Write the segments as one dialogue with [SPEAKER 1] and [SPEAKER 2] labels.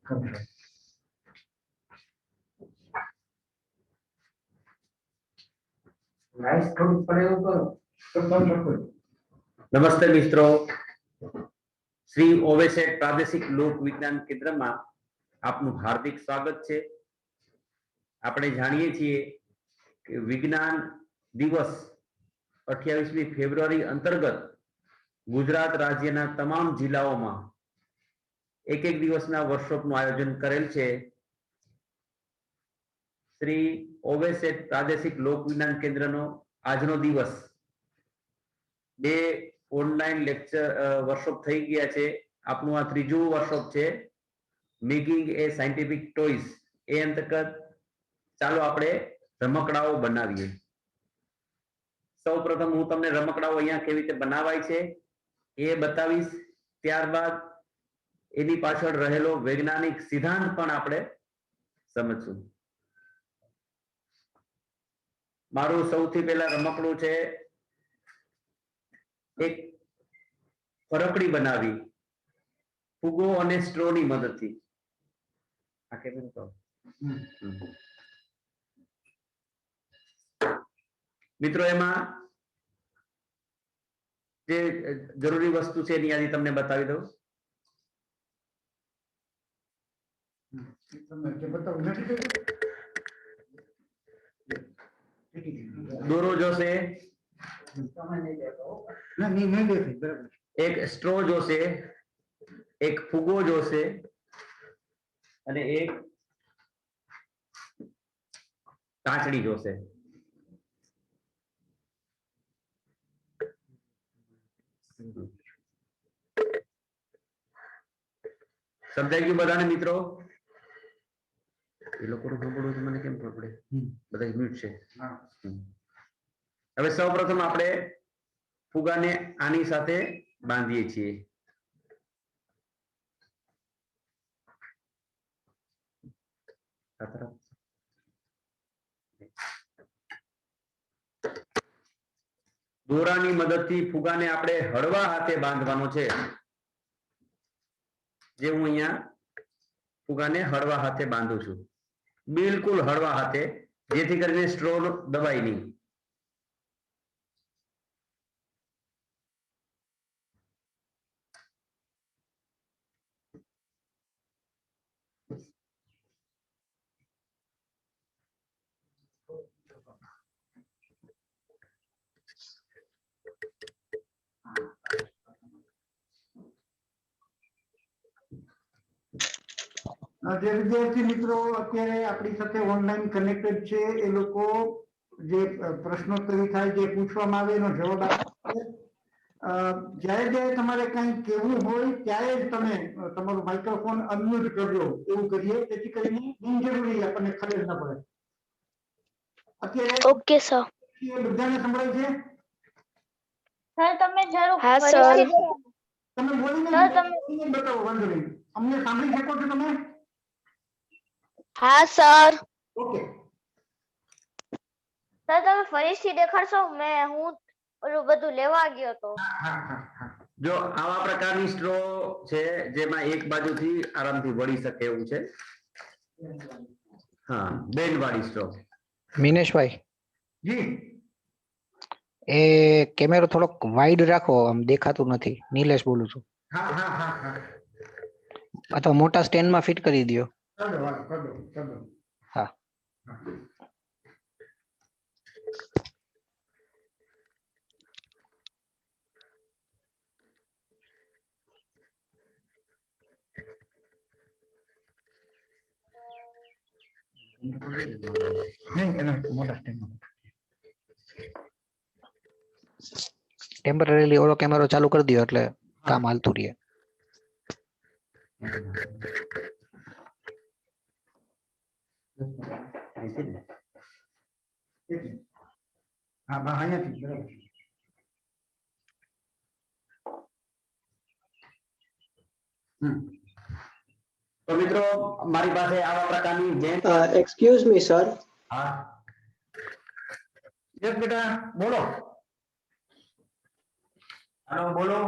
[SPEAKER 1] નમસ્તે મિત્રો, શ્રી ઓવેસેટ પ્રાદેશિક લોક વિજ્ઞાન કેન્દ્રમાં આપનું હાર્દિક સ્વાગત છે। આપણે જાણીએ છીએ કે વિજ્ઞાન દિવસ 28મી ફેબ્રુઆરી અંતર્ગત ગુજરાત રાજ્યના તમામ જિલ્લાઓમાં એક દિવસના વર્કશોપનું આયોજન કરેલ છે। શ્રી ઓવેસેટ પ્રાદેશિક લોક વિજ્ઞાન કેન્દ્રનો આજનો દિવસ બે ઓનલાઈન લેક્ચર વર્કશોપ થઈ ગયા છે। આપનું આ ત્રીજું વર્કશોપ છે મેકિંગ એ સાયન્ટિફિક ટોયસ। એ અંતર્ગત ચાલો આપણે રમકડાઓ બનાવીએ। સૌપ્રથમ હું તમને રમકડાઓ અહીંયા કેવી રીતે બનાવાય છે એ બતાવીશ, ત્યારબાદ એની પાછળ રહેલો વૈજ્ઞાનિક સિદ્ધાંત પણ આપણે સમજશું। મારું સૌથી પહેલા રમકડું છે એક ફરકડી બનાવી ફુગો અને સ્ટ્રો ની મદદથી। આ કેમ તો મિત્રો એમાં જે જરૂરી વસ્તુ છે એની યાદી તમને બતાવી દઉં। દોરો જોશે, એક સ્ટ્રો જોશે, એક ફુગો જોશે અને એક કાચડી જોશે। સમજાઈ ગયું બધાને મિત્રો? એ લોકોનું સાંભળવું મને કેમ ખબર પડે? બધા મ્યુટ છે। હવે સૌપ્રથમ આપણે ફુગાને આની સાથે બાંધીએ છીએ। દોરાની મદદથી ફુગાને આપણે હળવા હાથે બાંધવાનો છે। જે હું અહીંયા ફુગાને હળવા હાથે બાંધું છું, બિલકુલ હળવા હાથે, જેથી કરીને સ્ટ્રો દબાય નહીં।
[SPEAKER 2] જે વિદ્યાર્થી મિત્રો અત્યારે આપણી સાથે ઓનલાઈન કનેક્ટેડ છે એ લોકો જે પ્રશ્નોત્તરી થાય, જે પૂછવામાં આવે એનો જવાબ આપે। જ્યારે જ્યારે તમારે કંઈ કહેવું હોય ત્યારે જ તમે તમારું માઇક્રોફોન અનમ્યુટ કરજો, એવું કરીએ જેથી કરીને બિનજરૂરી આપણને ખલેલ ન પડે। અત્યારે ઓકે સર, બધાને સંભળાય છે?
[SPEAKER 3] સર તમે જરૂર
[SPEAKER 4] હા સર,
[SPEAKER 2] તમે બોલીને બતાવો, વાંધો નહીં। અમને સાંભળી શકો છો તમે?
[SPEAKER 4] હા સર,
[SPEAKER 2] ઓકે
[SPEAKER 3] સર તમે ફરીથી દેખાડશો? હું ઓલું બધું લેવા ગયો તો।
[SPEAKER 1] જો આવા પ્રકારની સ્ટ્રો છે જેમાં એક બાજુથી આરામથી વળી શકે એવું છે। હા, બેન્ડ વાળી સ્ટ્રો।
[SPEAKER 5] મિનેશભાઈ,
[SPEAKER 2] જી
[SPEAKER 5] એ કેમેરો થોડોક વાઇડ રાખો, આમ દેખાતું નથી। નિલેશ બોલું છું।
[SPEAKER 2] હા હા હા હા
[SPEAKER 5] અથવા મોટા સ્ટેન્ડમાં ફિટ કરી દો।
[SPEAKER 2] कर दो।
[SPEAKER 5] હા,
[SPEAKER 2] नहीं मोटा स्टैंड
[SPEAKER 5] ટેમ્પરરીલી ઓલો કેમેરો ચાલુ કરી દો એટલે કામ હાલતું રહે।
[SPEAKER 2] हाँ અહીંયા થી બરાબર।
[SPEAKER 1] તો મિત્રો મારી પાસે આવા પ્રકારની બેન્ડ
[SPEAKER 6] एक्सक्यूज मी सर,
[SPEAKER 1] હા યસ બેટા બોલો। હાલો બોલો।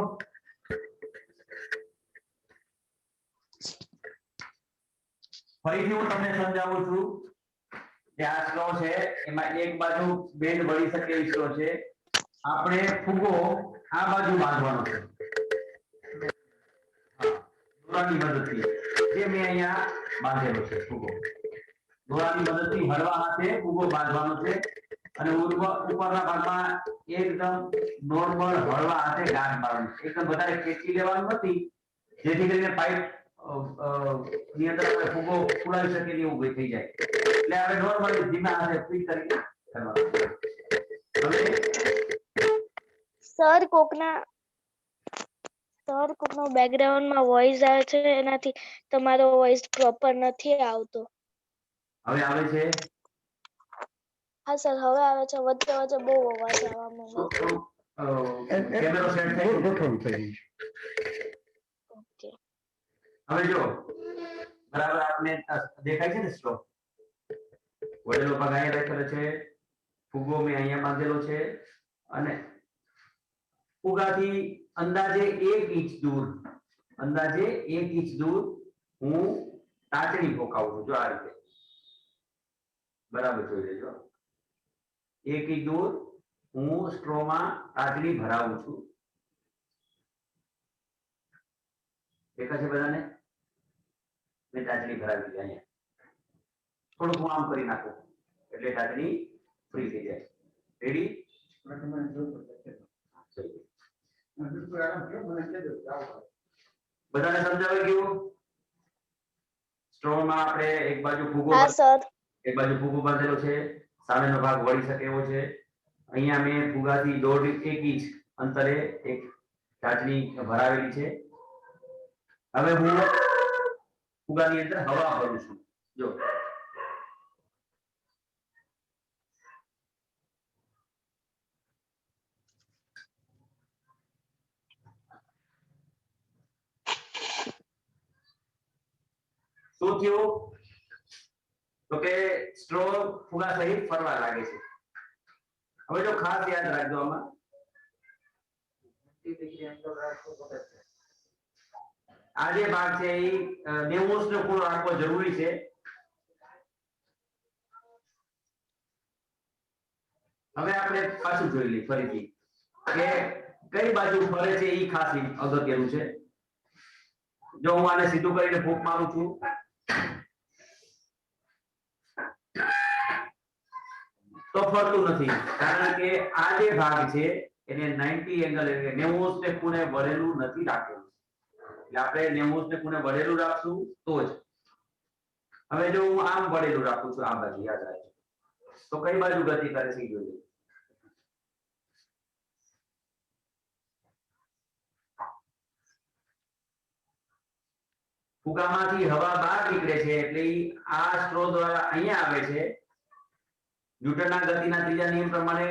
[SPEAKER 1] ફરીથી હું તમને સમજાવું છું કે આ સ્લો છે એમાં એક બાજુ બેન્ડ વળી શકે એવી સ્લો છે. આપણે ફુગ્ગો આ બાજુ બાંધવાનો છે દોરાની મદદથી, જે મેં અહીંયા બાંધેલો છે ફુગ્ગો. દોરાની મદદથી હળવા હાથે ફુગ્ગો બાંધવાનો છે અને ઉપરના ભાગમાં એકદમ નોર્મલ હળવા હાથે ગાંઠ મારવાની છે. એકદમ વધારે ખેંચી લેવાનું નથી, જેથી કરીને પાઇપ ની અંદર આપણે ફુગ્ગો ફૂલાવી શકીએ એવું થઈ જાય. એટલે આપણે નોર્મલી ધીમા હાથે ફિટ કરીને કરવાનું. હવે
[SPEAKER 3] સર કોકનો બેકગ્રાઉન્ડમાં વોઇસ આવે છે, એનાથી તમારો વોઇસ પ્રોપર નથી આવતો.
[SPEAKER 1] હવે આવે છે
[SPEAKER 3] હા સર, હવે આવે છે. વચ્ચે વચ્ચે બહુ અવાજ આવવા માંડ્યો.
[SPEAKER 1] કેમેરો સેટ થઈ ગયો.
[SPEAKER 2] ગોઠવણ થઈ
[SPEAKER 3] ઓકે.
[SPEAKER 1] હવે જો બરાબર આપને દેખાય છે ને સ્લો વડેલો ભાગ અહીંયા રાખેલો છે, ફુગ્ગો મેં અહીંયા બાંધેલો છે અને ફુગાથી અંદાજે 1 ઇંચ દૂર હું ટાચણી ફોકાવું છું. જો આ રીતે બરાબર જોઈ લેજો. 1 ઇંચ દૂર હું સ્ટ્રોમાં ટાચણી ભરાવું છું. દેખાય છે બધાને? મેં ટાચણી ભરાવી છે અહીંયા. થોડુંક હું આમ કરી નાખું એટલે ટાચણી ફ્રી થઈ જાય. રેડી? બધાને સમજાવી ગયું? સ્ટ્રોમાં આપણે એક બાજુ ફુગ્ગો
[SPEAKER 3] હા સર.
[SPEAKER 1] બાંધેલો છે, સામેનો ભાગ વળી શકે એવો છે. અહીંયા મેં ફુગાથી 1.5 ઇંચ અંતરે એક ટાચણી ભરાવેલી છે. હવે હું ફુગાની અંદર હવા ભરું છું. જો શું થયું? તો કે સ્ટ્રો ફુગા સહિત ફરવા લાગે છે. હવે જો ખાસ યાદ રાખજો આમાં આ જે ભાગ છે એ 90 નો ખૂણો રાખવો જરૂરી છે. હવે આપણે પાછું જોઈ લઈએ ફરીથી કે કઈ બાજુ ફરે છે એ ખાસ અગત્યનું છે. જો હું આને સીધું કરીને ફૂંક મારું છું તો ફરતું નથી, કારણ કે આ જે ભાગ છે એને 90 એંગલ એટલે 90 ને ખૂણે વળેલું નથી રાખેલું. એટલે આપણે 90 ને ખૂણે વળેલું રાખશું તો જ. હવે જો હું આમ વળેલું રાખું છું આ બાજુ, યાદ રાખજો, તો કઈ બાજુ ગતિ કરે છે જોઈએ. ફુગામાંથી હવા બહાર નીકળે છે એટલે આ સ્ટ્રો દ્વારા અહીંયા આવે છે. ન્યૂટનના ગતિના ત્રીજા નિયમ પ્રમાણે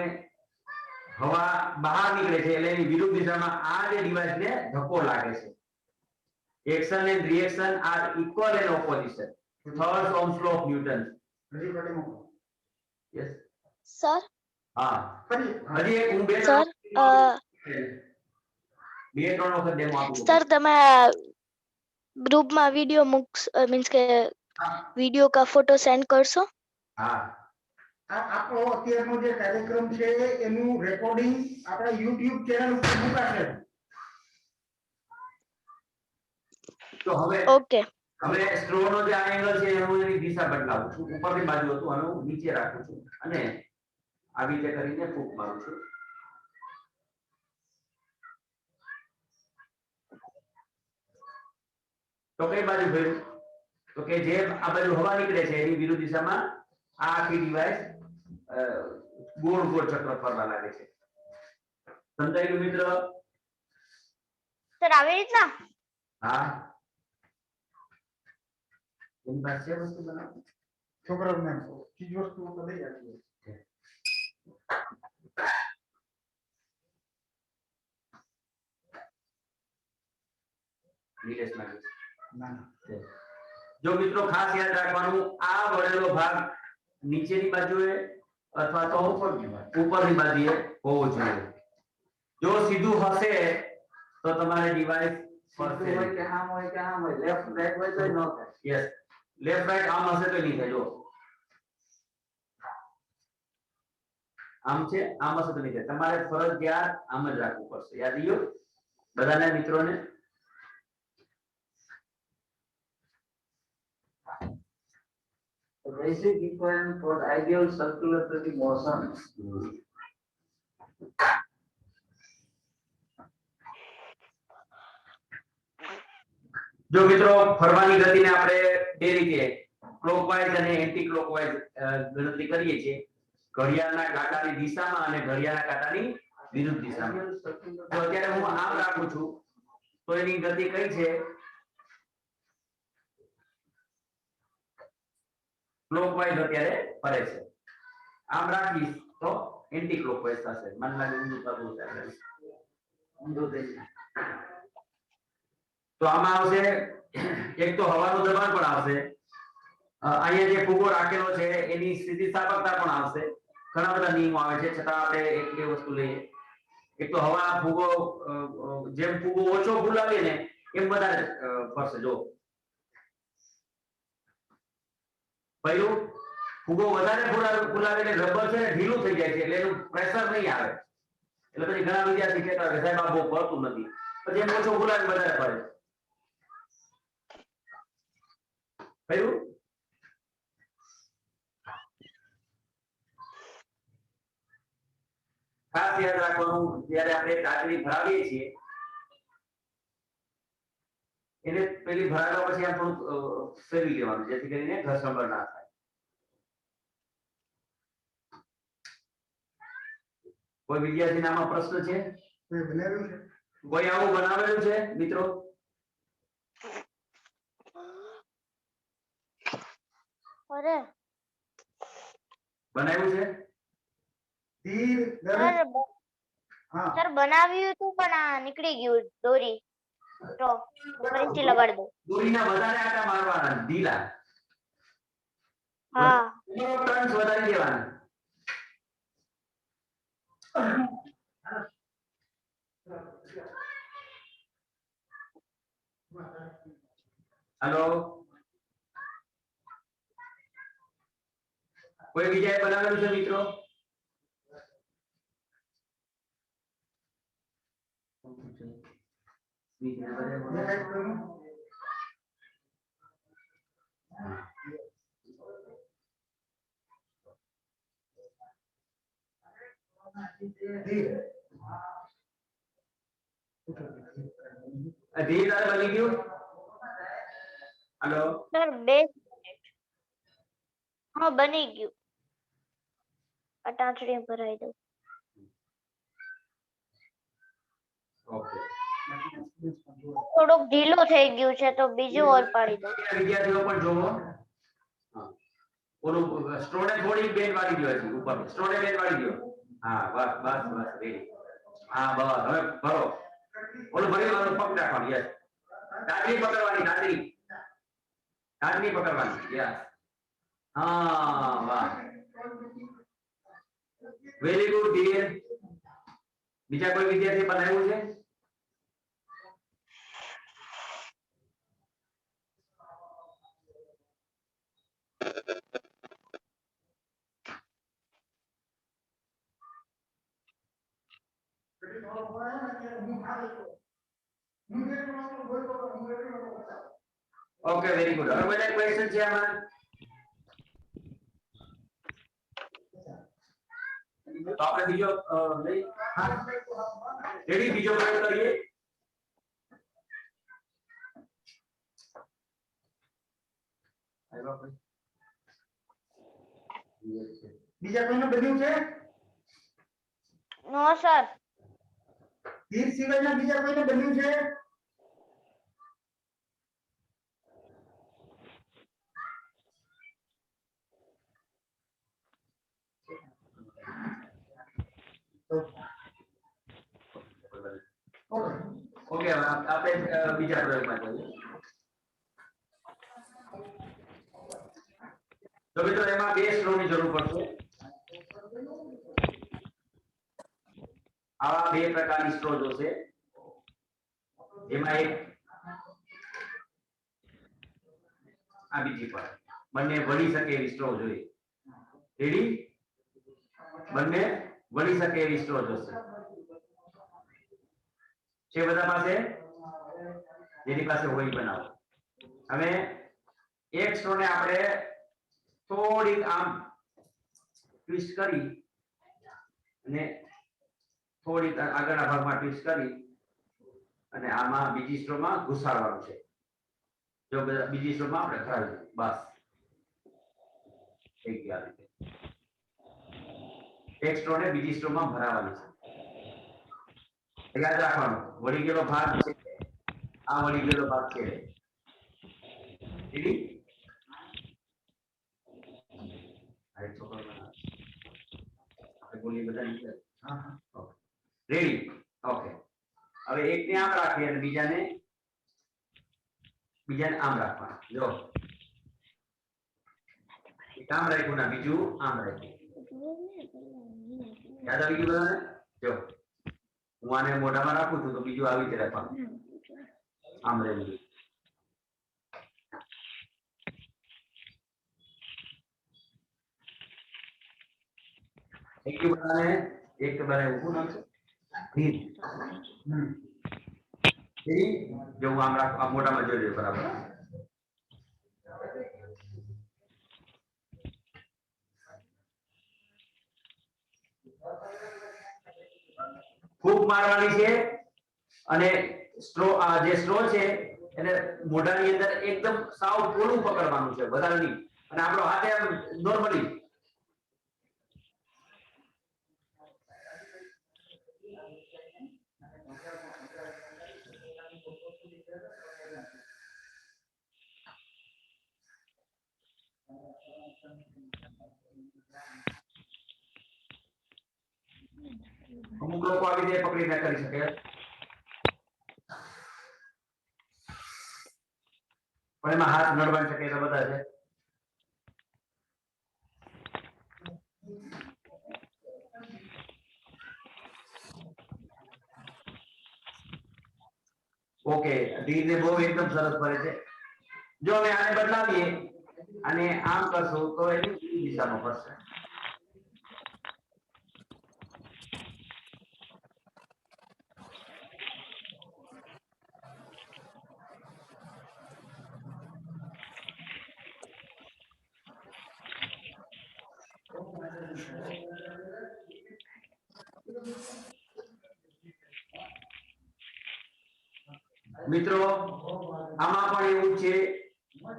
[SPEAKER 1] હવા બહાર નીકળે છે એટલે એની વિરુદ્ધ દિશામાં આ જે ડિવાઇસને ધક્કો લાગે છે. Action and reaction are equal and opposition. Third ohms law of Newton. Yes
[SPEAKER 3] sir.
[SPEAKER 1] હા, હજી એક હું બે
[SPEAKER 3] સર,
[SPEAKER 1] ત્રણ વખત ડેમો આપું.
[SPEAKER 3] સર તમે ગ્રુપમાં વિડિયો મીન્સ કે વિડિયો કા ફોટો સેન્ડ કરશો?
[SPEAKER 1] હા,
[SPEAKER 2] આપણો અત્યારનો જે કાર્યક્રમ છે એનું રેકોર્ડિંગ આપણા YouTube ચેનલ ઉપર મુકાશે.
[SPEAKER 1] તો હવે
[SPEAKER 3] ઓકે.
[SPEAKER 1] હવે સ્ટ્રો નો જે આ એંગલ છે હું એની દિશા બદલાવું છું. ઉપરની બાજુ હતું હવે હું નીચે રાખું છું અને આવી રીતે કરીને ફૂંક મારું છું. તો કઈ બાજુ ફેરવું? તો કે જે આ બાજુ હવા નીકળે છે એની વિરુદ્ધ દિશામાં આ આખી ડિવાઇસ ગોળ ગોળ ચક્ર ફરવા લાગે છે. સમજાય ગયું મિત્ર?
[SPEAKER 3] સર આવી રીતના?
[SPEAKER 1] હા, એની પાસે છે વસ્તુ બનાવો.
[SPEAKER 2] છોકરાઓને ચીજ વસ્તુ લઈ આપીએ. જો મિત્રો ખાસ યાદ રાખવાનું, આ વળેલો ભાગ નીચેની બાજુએ અથવા તો ઉપરની બાજુએ હોવો જોઈએ. જો સીધું હશે તો તમારે ડિવાઇસ ફરશે. હોય કે આમ હોય લેફ્ટ રાઈટ હોય તો ન થાય. યસ,
[SPEAKER 1] લેફ્ટ રાઈટ આમ હશે તો નહીં થાય જો આમ છે આમ હશે તો નહીં થાય તમારે ફરજિયાત આમ જ રાખવું પડશે યાદ રહ્યું બધાને મિત્રોને
[SPEAKER 4] The basic equation for the ideal circulatory motion.
[SPEAKER 1] જો મિત્રો ફરવાની ગતિને આપણે બે રીતે ક્લોકવાઇઝ અને એન્ટી ક્લોકવાઇઝ ગણતરી કરીએ છીએ ઘડિયાળના કાંટાની દિશામાં અને ઘડિયાળના કાંટાની વિરુદ્ધ દિશામાં તો અત્યારે હું આમ રાખું છું તો એની ગતિ કઈ છે ક્લોકવાઇઝ અત્યારે ફરે છે આમ રાખીશ તો એન્ટી ક્લોકવાઇઝ થશે મને લાગે ઊંધું કરવું છે ઊંધું થઈ જશે તો આમાં આવશે એક તો હવાનું દબાણ પણ આવશે અહીંયા જે ફુગો રાખેલો છે એની સ્થિતિસ્થાપકતા પણ આવશે ઘણા બધા નિયમો આવે છે છતાં આપણે એક બે વસ્તુ લઈએ એક તો હવા ફુગો જેમ ફુગો ઓછો ફૂલાવીએ ને એમ વધારે ફરશે જો પહેલું ફુગો વધારે ફૂલાવીને રબર છે ને ઢીલું થઈ જાય છે એટલે એનું પ્રેશર નહીં આવે એટલે પછી ઘણા વિદ્યાર્થી કહેતા હોય કે સાહેબ આ બહુ ફરતું નથી પછી એમ ઓછો ફૂલાવીને વધારે ફરે પહેલું ખાસ યાદ રાખવાનું જ્યારે આપણે કાચની ભરાવીએ છીએ એને પેલી ભરાવ્યા પછી આમ થોડુંક ફેરવી લેવાનું જેથી કરીને ઘસરમળ ના થાય કોઈ વિદ્યાર્થીને આમાં પ્રશ્ન છે કોઈ આવું બનાવેલું છે મિત્રો
[SPEAKER 3] અરે
[SPEAKER 1] બનાવ્યું છે
[SPEAKER 3] સર બનાવ્યું હતું પણ આ નીકળી ગયું દોરી તો ફરીથી લગાડી દો
[SPEAKER 1] દોરીના વધારે આટા મારવાના ઢીલા
[SPEAKER 3] હા
[SPEAKER 1] ટર્ન્સ વધારી દેવાના હેલો કોઈ બીજાએ બનાવેલું છે મિત્રો ધીરે તારે બની ગયું હેલો
[SPEAKER 3] સર 2 મિનિટ હા બની ગયું અટાંચડી ભરાઈ દો
[SPEAKER 1] ઓકે
[SPEAKER 3] થોડુંક ઢીલું થઈ ગયું છે તો બીજું ઓર પાડી દો
[SPEAKER 1] વિદ્યાર્થીઓ પણ જોવો હા ઓલું સ્ટોને થોડી બેન વાળી દો છે ઉપર સ્ટોને બેન વાળી દો હા બસ બસ બસ રેડી હા બસ હવે ભરો ઓલું ભરી લેવાનું પગ રાખવાનું યસ દાદરી પકડવાની દાદરી પકડવાની યસ હા વાહ વેરી ગુડ ડિયર બીજા કોઈ વિદ્યાર્થી બનાવ્યું છે ઓકે વેરી ગુડ હવે બધા ક્વેશ્ચન છે આમાં તો આપણે બીજો લઈ રેડી બીજો પ્રયોગ કરીએ
[SPEAKER 2] બીજા કોઈને બન્યું છે
[SPEAKER 3] નો સર
[SPEAKER 2] તીર સિવાયના બીજા કોઈને બન્યું છે
[SPEAKER 1] ઓકે આપણે બીજા પ્રયોગમાં જઈએ તો મિત્રો એમાં બે સ્ટ્રોની જરૂર પડશે આવા બે પ્રકારની સ્ટ્રો જોશે એમાં એક આ બીજી પર બંને વળી શકે એવી સ્ટ્રો જોઈએ રેડી બંને વળી શકે એવી સ્ટ્રો જોશે છે બધા પાસે જેની પાસે હોય બનાવો હવે એક સ્ટ્રો ને આપણે થોડીક આમ ટ્વિસ્ટ કરી અને થોડીક આગળના ભાગમાં ટ્વિસ્ટ કરી અને આમાં બીજી સ્ટ્રોમાં ઘુસાડવાનું છે જો બીજી સ્ટ્રોમાં આપણે ખરાવી બસ થઈ ગયા રીતે એક સ્ટ્રો ને બીજી સ્ટ્રોમાં ભરાવાની છે યાદ રાખવાનું વળી ગયેલો ભાગ છે આ વળી ગયેલો ભાગ છે રેડી આ છોકરો આપણે બોલી બધા નીકળે હા ઓકે રેડી ઓકે હવે એકને આમ રાખીએ અને બીજાને આમ રાખવાના જો એક આમ રાખ્યું ના બીજું આમ રાખ્યું યાદ આવી ગયું બધાને જો હું આને મોઢામાં રાખું છું તો બીજું આવી રીતે રાખવાનું આમ રહેવું એક બધાને એક બધાને ઊભું નાખો જો હું આમ રાખું આ મોઢામાં જોઈ લો બરાબર ફૂંક મારવાની છે અને સ્ટ્રો આ જે સ્ટ્રો છે એને મોઢાની અંદર એકદમ સાવ થોડું પકડવાનું છે વધારે નહીં અને આપણો હાથે આમ નોર્મલી અમુક લોકો આવી રીતે પકડી ના કરી શકે પણ એમાં હાથ નડવાની શક્યતા બધા છે ઓકે ધીરે બહુ એકદમ સરસ પડે છે જો અમે આને બદલાવીએ અને આમ કરશું તો એની દિશામાં ફરશે મિત્રો આમાં પણ એવું છે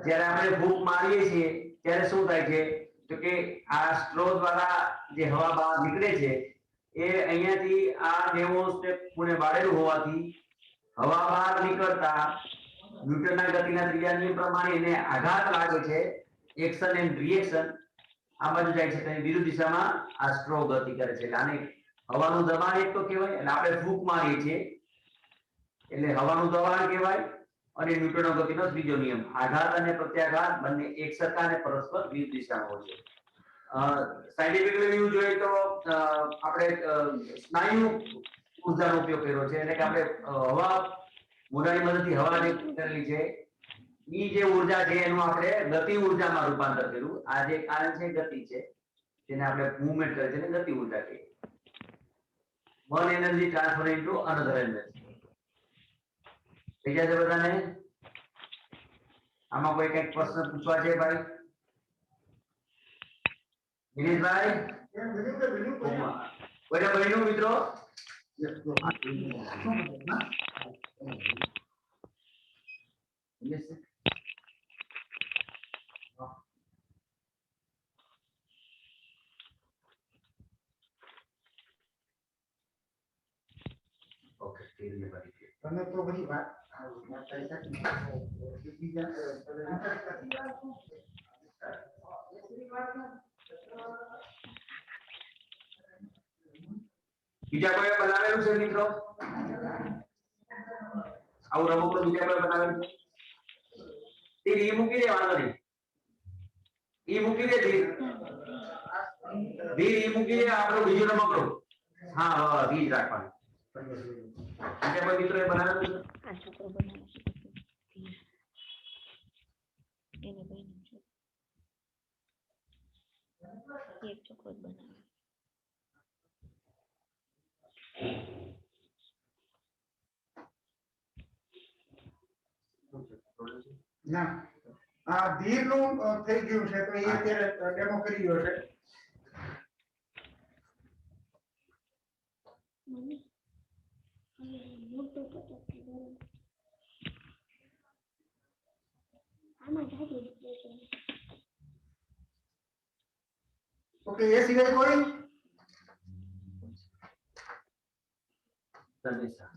[SPEAKER 1] જ્યારે આપણે ફૂંક મારીએ છીએ ત્યારે શું થાય છે તો કે આ સ્ટ્રો દ્વારા જે હવા બહાર નીકળે છે એ અહીંયાથી આ 90 સ્ટેપ ખૂણે વાળેલું હોવાથી હવા બહાર નીકળતા ન્યૂટનના ગતિના ત્રીજા નિયમ પ્રમાણે એને આઘાત લાગે છે એક્શન એન્ડ રિએક્શન આ બાજુ જાય છે તેની વિરુદ્ધ દિશામાં આ સ્ટ્રો ગતિ કરે છે એટલે આને હવાનું દબાણ એક તો કહેવાય એટલે આપણે ફૂંક મારીએ છીએ એટલે હવાનું દબાણ કહેવાય અને ન્યૂટનનો ગતિનો ત્રીજો નિયમ આઘાત અને પ્રત્યાઘાત બંને એક સરખા અને પરસ્પર વિરુદ્ધ દિશામાં હોય છે સાયન્ટિફિકલી વ્યૂ જોઈએ તો આપણે સ્નાયુ ઉર્જાનો ઉપયોગ કર્યો છે એટલે કે આપણે હવા મોઢાની મદદથી હવા જે કરેલી છે ઈ જે ઉર્જા છે એનું આપણે ગતિ ઉર્જામાં રૂપાંતર કર્યું આ જે કારણ છે ગતિ છે જેને આપણે મૂવમેન્ટ કરે છે એટલે ગતિ ઉર્જા કહીએ one energy transfer into another energy થઈ ગયા છે બધાને આમાં કોઈ કઈક પ્રશ્ન પૂછવા છે ભાઈ દિનેશભાઈ કોઈને બન્યું મિત્રો ઓકે
[SPEAKER 2] તમે તો બધી વાત
[SPEAKER 1] બીજા કોઈ બનાવેલું છે મિત્રો આવું રમકડું બીજા કોઈ બનાવેલું છે તે ઈ મૂકી દે વાંધો નહીં ઈ મૂકી દે ધીર ઈ મૂકી દે આપણું બીજું રમકડું હા હા ઈ જ રાખવાનું બીજા કોઈ મિત્રો એ બનાવેલું છે
[SPEAKER 6] એને બન્યું છે એક ચોખ્ખો જ બનાવે
[SPEAKER 2] ના આ ધીર નું થઈ ગયું છે તો એ અત્યારે ડેમો કરી રહ્યો છે. ઓકે એ સિવાય કોઈ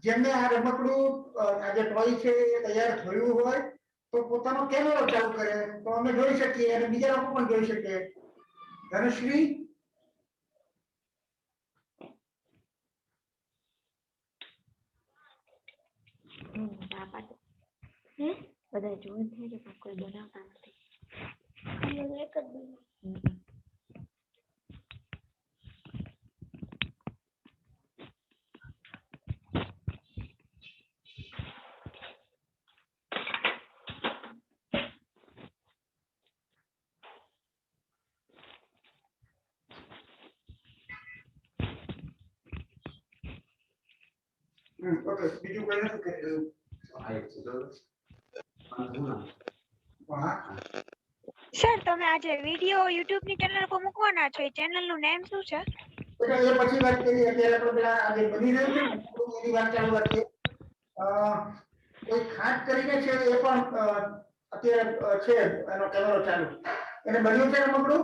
[SPEAKER 2] જેમને આ રમકડું આ જે ટોય છે એ તૈયાર થયું હોય તો પોતાનો કેમેરો ચાલુ કરે તો અમે જોઈ શકીએ અને બીજા લોકો પણ જોઈ શકે. ધનશ્રી
[SPEAKER 6] બધા જોઈ છે કે પણ કોઈ બનાવતા નથી
[SPEAKER 3] એક જ
[SPEAKER 2] ઓકે બીજું કોઈ નથી કરી રહ્યું. હા
[SPEAKER 7] સર તમે આજે વિડિયો યુટ્યુબ ની ચેનલ પર મૂકવાના છો એ ચેનલ નું નેમ શું છે?
[SPEAKER 2] એટલે એ પછી વાત કરીએ અત્યારે આપણે પેલા આજે બની રહ્યું છે ને એની વાત ચાલુ રાખીએ. કોઈ ખાસ કરીને છે એ પણ અત્યારે છે એનો કેમેરો ચાલુ એને બન્યું છે રમકડું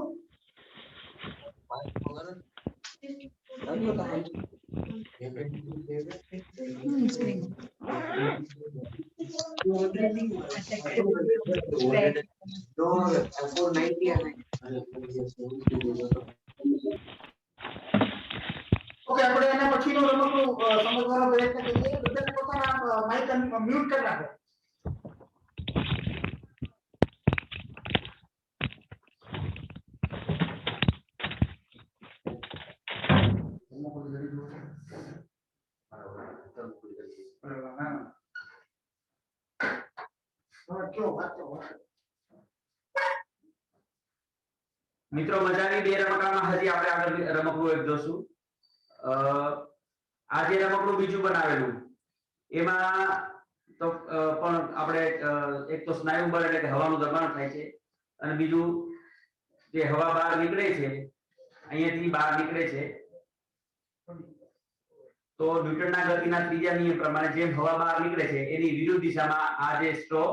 [SPEAKER 2] ઓકે આપણે એના પછીનું રમકડું સમજવાનો પ્રયત્ન કરીએ. બધા પોતાના માઇક મ્યુટ કરી રાખો.
[SPEAKER 1] મિત્રો મજાની બે રમકડામાં હજી આપણે આગળ રમકડું એક જોશું. આ જે રમકડું બીજું બનાવેલું એમાં તો પણ આપણે એક તો સ્નાયુ બળ એટલે કે હવાનું દબાણ થાય છે અને બીજું જે હવા બહાર નીકળે છે અહીંયાથી બહાર નીકળે છે તો ન્યૂટનના ગતિના ત્રીજા નિયમ પ્રમાણે જેમ હવા બહાર નીકળે છે એની વિરુદ્ધ દિશામાં આ જે સ્ટ્રો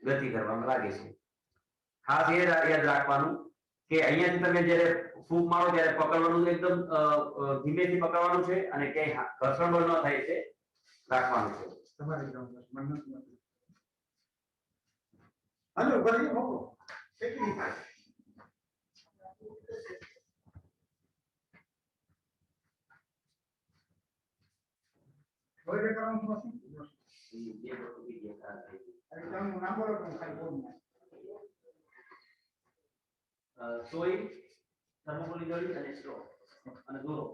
[SPEAKER 1] ગતિ કરવામાં લાગે છે. ખાસ એ યાદ રાખવાનું કે અહીંયાથી તમે જ્યારે ફૂંક મારો ત્યારે પકડવાનું એકદમ ધીમેથી પકડવાનું છે અને ક્યાંય ઘર્ષણ બળ ન થાય છે રાખવાનું છે.
[SPEAKER 2] તમારી હાલો બરાબર મોકલો કેટલી હોય કે કરવાનું છે
[SPEAKER 1] જે વસ્તુ બીજી ખ્યાલ થઈ ગઈ.
[SPEAKER 2] અરે તમે નામ બોલો તો ખાલી બોલવું
[SPEAKER 1] સોય થર્મોકોલની ગળી અને સ્ટ્રો અને દોરો.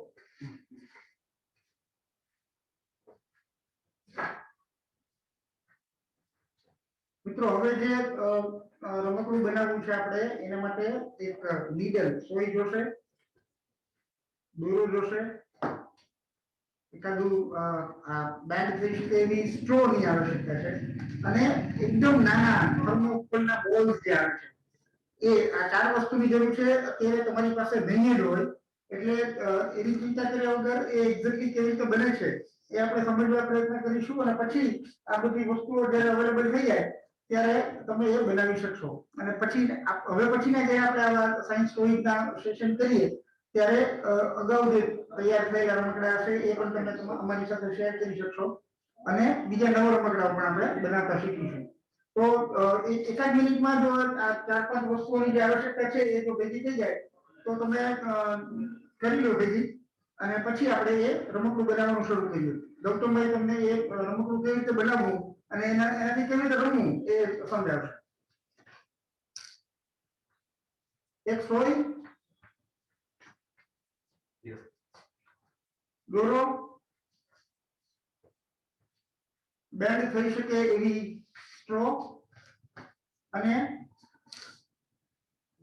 [SPEAKER 2] મિત્રો હવે જે રમકડું બનાવવું છે આપણે એના માટે એક નીડલ સોય જોશે, દોરો જોશે, એકાદું બેન્ડ થઈ શકે એવી સ્ટ્રો ની આવશ્યકતા છે અને એકદમ નાના થર્મોકોલના બોલ્સ જે આવે છે એ આ ચાર વસ્તુની જરૂર છે. અત્યારે તમારી પાસે નહીં જ હોય એટલે એની ચિંતા કર્યા વગર એ એક્ઝેક્ટલી કેવી રીતે બને છે એ આપણે સમજવા પ્રયત્ન કરીશું અને પછી આ બધી વસ્તુઓ જ્યારે અવેલેબલ થઈ જાય ત્યારે તમે એ બનાવી શકશો. અને પછી હવે પછીના જે આપણે આવા સાયન્સ સ્ટોરીના સેશન કરીએ ત્યારે અગાઉ જે તૈયાર થયેલા રમકડા હશે એ પણ તમે અમારી સાથે શેર કરી શકશો અને બીજા નવા રમકડાઓ પણ આપણે બનાવતા શીખીશું. તો એકાદ મિનિટમાં જો આ 4-5 વસ્તુઓની જે આવશ્યકતા છે એ જો ભેગી થઈ જાય તો તમે કરી લો ભેગી અને પછી આપણે એ રમકડું બનાવવાનું શરૂ કરીએ. ગૌતમભાઈ તમને એ રમકડું કેવી રીતે બનાવવું અને એનાથી કેવી રીતે રમવું એ સમજાવશે. એક સોય, દોરો, બેન્ડ થઈ શકે એવી સ્ટ્રો અને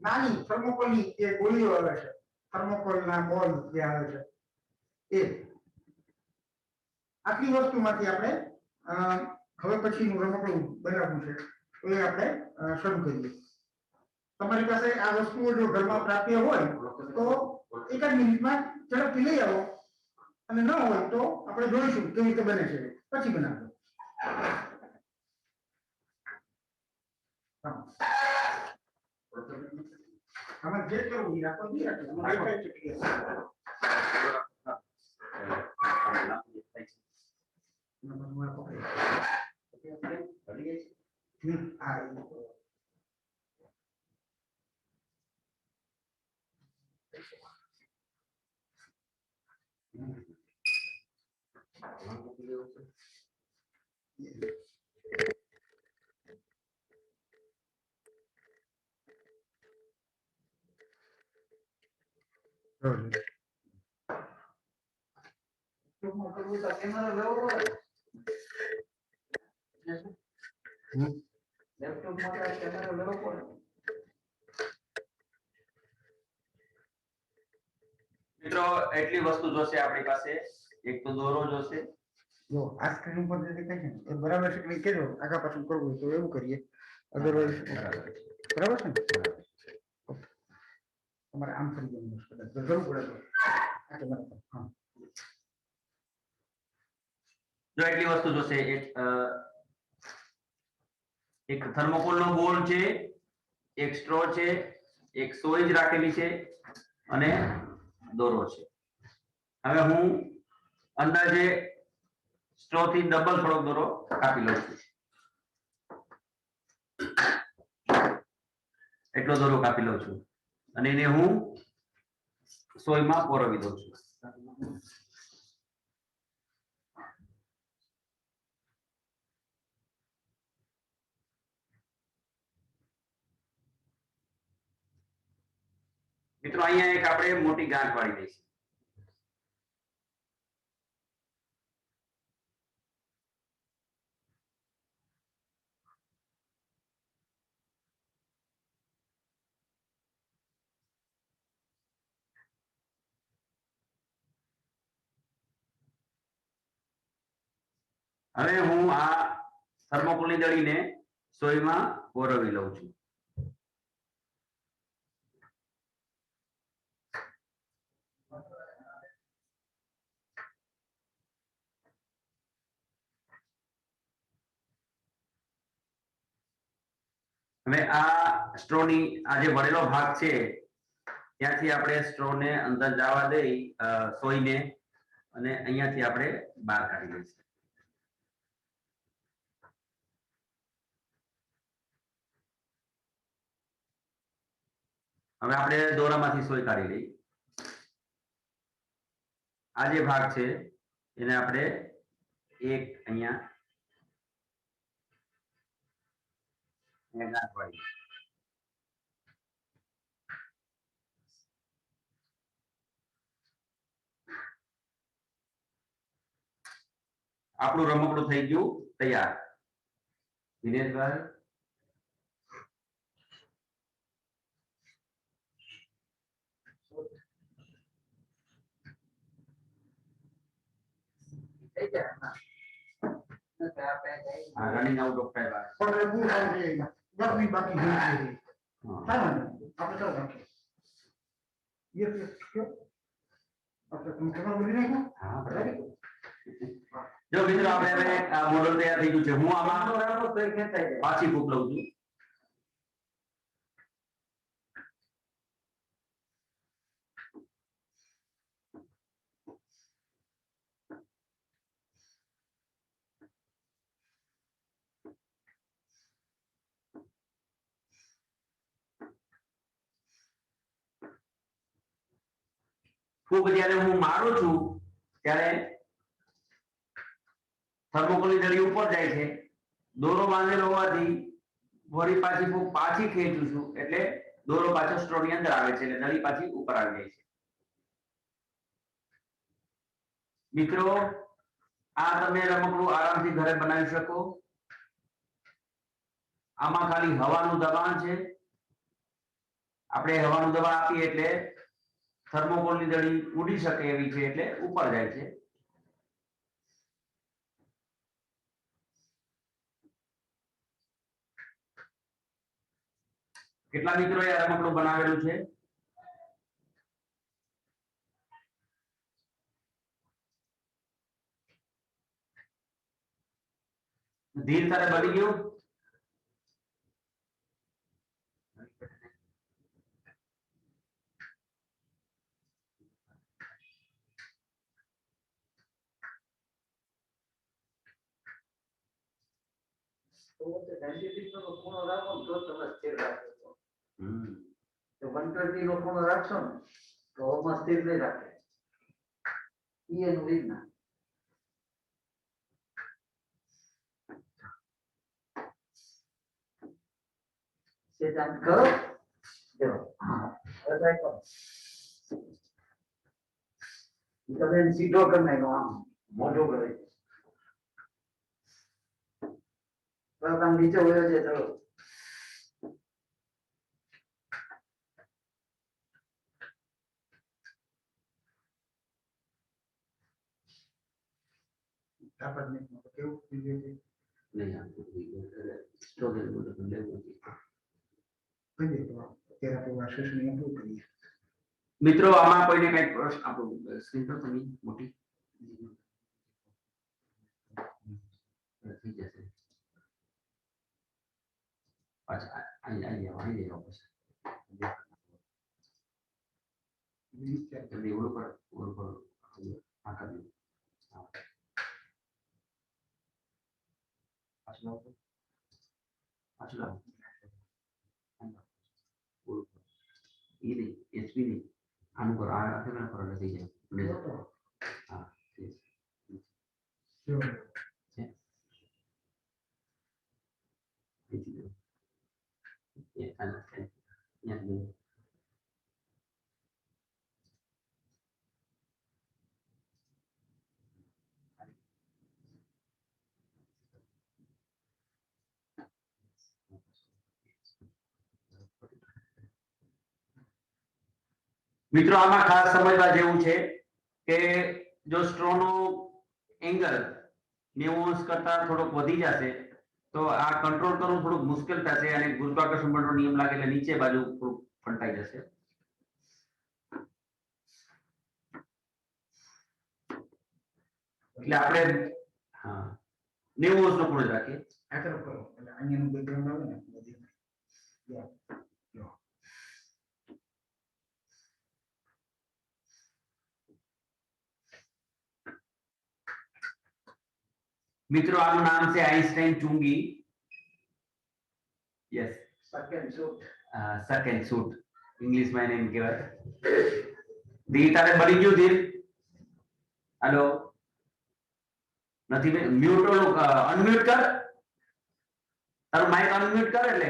[SPEAKER 2] નાની થર્મોકોલની જે ગોળીઓ આવે છે, થર્મોકોલના બોલ જે આવે છે એ આટલી વસ્તુમાંથી આપણે હવે પછીનું રમકડું બનાવવું છે તો એ આપણે શરૂ કરીએ. તમારી પાસે આ વસ્તુઓ જો ઘરમાં પ્રાપ્ય હોય તો એક જ મિનિટમાં ઝડપથી લઈ આવો, અને ન હોય તો આપણે જોઈશું કેવી રીતે બને છે પછી બનાવજો. આમાં જે કરવું એ રાખો નહીં રાખો દેખાય છે clear.
[SPEAKER 4] કેમેરો લેવો પડે. લેપટોપ માટે કેમેરો લેવો પડે.
[SPEAKER 1] મિત્રો એટલી વસ્તુ જોશે આપણી પાસે. એક તો દોરો જોશે.
[SPEAKER 2] જો આ સ્ક્રીન ઉપર જે દેખાય છે ને એ બરાબર છે કે નહીં કહેજો. આગા પાછું કરવું હોય તો એવું કરીએ, અધરવાઇઝ બરાબર છે ને. તમારે આમ ફરી જવાનું છે કદાચ જો જરૂર પડે તો આ કેમેરા પર. હા,
[SPEAKER 1] જો એટલી વસ્તુ જોશે. એક થર્મોકોલ નો બોલ છે, એક સ્ટ્રો છે, એક સોય જ રાખેલી છે અને દોરો છે. હવે હું અંદાજે સ્ટ્રો થી ડબલ થોડોક દોરો કાપી લઉં છું. એટલો દોરો કાપી લઉં છું અને એને હું સોયમાં પોરવી દઉં છું. મિત્રો અહીંયા એક આપણે મોટી ગાંઠ વાળી દઈશું. હવે હું આ થર્મોકોલની દળીને સોયમાં પોરવી લઉં છું. હવે આ સ્ટ્રોની આ જે વળેલો ભાગ છે ત્યાંથી આપણે સ્ટ્રોને અંદર જવા દઈ સોયને, અને અહીંયાથી આપણે બહાર કાઢી દઈશું. હવે આપણે દોરામાંથી સોય કાઢી લઈ. આ જે ભાગ છે એને આપણે એક અહીંયા ગાંઠ વાળી. આપણું રમકડું થઈ ગયું તૈયાર. Dineshbhai, running out of time.
[SPEAKER 2] પણ એ બહુ સારું છે. 10 મિનિટ બાકી છે. સારું ને? આપણે ચાલો રાખીએ. Yes yes sure. આપણે તમે કેમેરા બોલી નાખો.
[SPEAKER 1] હા, બરાબર. જો મિત્રો આપણે હવે આ મોડલ તૈયાર થઈ ગયું છે. હું આમાં પાછી ફૂંક લઉં છું. ફૂંક જ્યારે હું મારું છું ત્યારે થર્મોકોલની દળી ઉપર જાય છે. દોરો બાંધેલો હોવાથી વળી પાછી ફૂંક પાછી ખેંચું છું એટલે દોરો પાછો સ્ટ્રોની અંદર આવે છે, એટલે દળી પાછી ઉપર આવી જાય છે. મિત્રો આ તમે રમકડું આરામથી ઘરે બનાવી શકો. આમાં ખાલી હવાનું દબાણ છે. આપણે હવાનું દબાણ આપીએ એટલે થર્મોકોલની દડી ઉડી શકે એવી છે એટલે ઉપર જાય છે. કેટલા મિત્રોએ આ રમકડું બનાવેલું છે? ધીર તારે બની ગયું?
[SPEAKER 4] તો તે 96 નો ખૂણો રાખો ને તો તમે સ્થિર રાખો.
[SPEAKER 1] હમ.
[SPEAKER 4] તો 120 નો ખૂણો રાખશો ને તો ઓમાં સ્થિર નહીં રાખે. ઈ એનું વિજ્ઞાન. સિદ્ધાંત કરો. જો હવે ટ્રાય કરો. તમે એને સીધો કરી નાખો, આમ મોઢું કરે. બસ આમ નીચે વયો છે. ચલો
[SPEAKER 2] આપણને કેવું થઈ ગયું છે?
[SPEAKER 1] નહીં આ સ્ટ્રોબેરી બધું લેવું છે.
[SPEAKER 2] કહીએ તો અત્યારે આપણે આ સેશનને improve કરીએ.
[SPEAKER 1] મિત્રો આમાં કોઈને કઈ પ્રશ્ન આપણું સ્ક્રીન પર તમે મોટી થઈ જશે. પાછા અહીં જાઓ પછી જલ્દી ઓલું પર આ કરી પાછું લાવો. એ નહીં એચપી નહીં આનું પર આ આખે પર થઈ જાય. હા
[SPEAKER 2] જો
[SPEAKER 1] મિત્રો આમાં ખાસ સમજવા જેવું છે કે જો સ્ટ્રો નો એંગલ 90 કરતા થોડોક વધી જશે તો આ કંટ્રોલ કરવું થોડુંક મુશ્કેલ થશે અને ગુરુત્વાકર્ષણ બળનો નિયમ લાગે એટલે નીચે બાજુ થોડુંક ફંટાઈ જશે. એટલે આપણે હા 90 નો ખૂણો જ રાખીએ.
[SPEAKER 2] આ તરફ કરો એટલે અહીંયાનું બેકગ્રાઉન્ડ આવે ને બધી
[SPEAKER 1] મિત્રો આનું નામ છે આઈન્સ્ટાઈન ચુંગી. Yes
[SPEAKER 4] second shoot.
[SPEAKER 1] Second shoot ઇંગ્લિશમાં એને એમ કહેવાય. ધીર તારે બની ગયું ધીર? હાલો નથી મ્યુટ ઓલું અનમ્યુટ કર. તારું માઇક અનમ્યુટ કર એટલે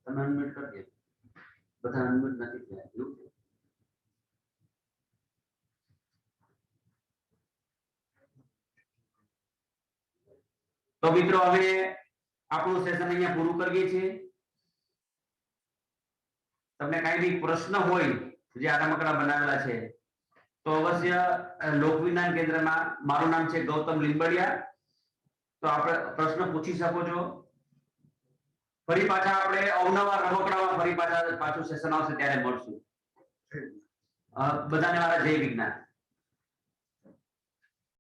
[SPEAKER 1] તમે અનમ્યુટ કરજો. બધા અનમ્યુટ નથી થયા એવું છે. તો મિત્રો હવે આપણું સેશન અહીંયા પૂરું કરીએ છીએ. તમને કઈ બી પ્રશ્ન હોય જે આ રમકડા બનાવેલા છે તો અવશ્ય લોકવિજ્ઞાન કેન્દ્રમાં મારું નામ છે ગૌતમ લીંબડિયા. તો આપણે પ્રશ્ન પૂછી શકો છો. ફરી પાછા આપણે અવનવા રમકડામાં ફરી પાછું સેશન આવશે ત્યારે મળશું. બધાને મારા જય વિજ્ઞાન.